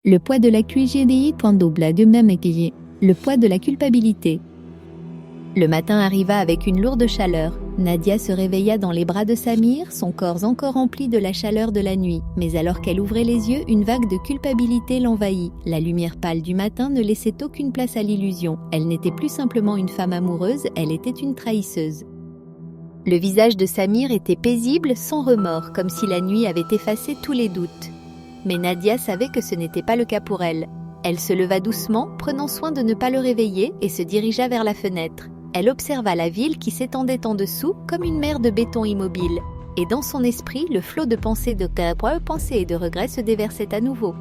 Le poids de la cuisine double de même équilibre. Le poids de la culpabilité. Le matin arriva avec une lourde chaleur. Nadia se réveilla dans les bras de Samir, son corps encore rempli de la chaleur de la nuit. Mais alors qu'elle ouvrait les yeux, une vague de culpabilité l'envahit. La lumière pâle du matin ne laissait aucune place à l'illusion. Elle n'était plus simplement une femme amoureuse, elle était une trahisseuse. Le visage de Samir était paisible, sans remords, comme si la nuit avait effacé tous les doutes. Mais Nadia savait que ce n'était pas le cas pour elle. Elle se leva doucement, prenant soin de ne pas le réveiller, et se dirigea vers la fenêtre. Elle observa la ville qui s'étendait en dessous comme une mer de béton immobile. Et dans son esprit, le flot de pensées et de regrets se déversait à nouveau.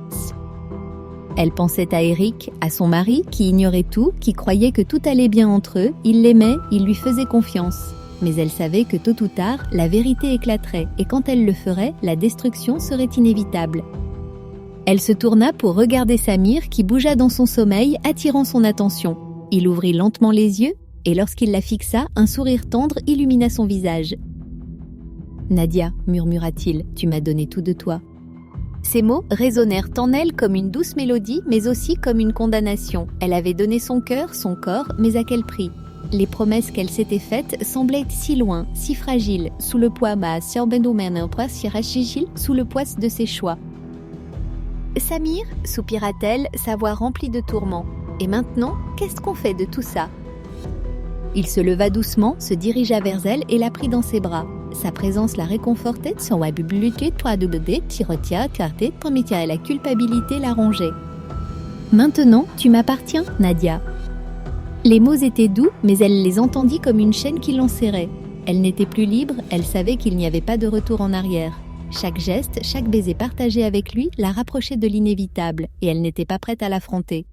Elle pensait à Eric, à son mari, qui ignorait tout, qui croyait que tout allait bien entre eux, il l'aimait, il lui faisait confiance. Mais elle savait que tôt ou tard, la vérité éclaterait, et quand elle le ferait, la destruction serait inévitable. Elle se tourna pour regarder Samir qui bougea dans son sommeil, attirant son attention. Il ouvrit lentement les yeux, et lorsqu'il la fixa, un sourire tendre illumina son visage. « Nadia, murmura-t-il, tu m'as donné tout de toi. » Ces mots résonnèrent en elle comme une douce mélodie, mais aussi comme une condamnation. Elle avait donné son cœur, son corps, mais à quel prix ? Les promesses qu'elle s'était faites semblaient si loin, si fragiles, sous le poids sous le poids de ses choix. « Samir, soupira-t-elle, sa voix remplie de tourments. Et maintenant, qu'est-ce qu'on fait de tout ça ?» Il se leva doucement, se dirigea vers elle et la prit dans ses bras. Sa présence la réconfortait, son webulité, et la culpabilité la rongeait. « Maintenant, tu m'appartiens, Nadia. » Les mots étaient doux, mais elle les entendit comme une chaîne qui l'enserrait. Elle n'était plus libre, elle savait qu'il n'y avait pas de retour en arrière. Chaque geste, chaque baiser partagé avec lui la rapprochait de l'inévitable, et elle n'était pas prête à l'affronter.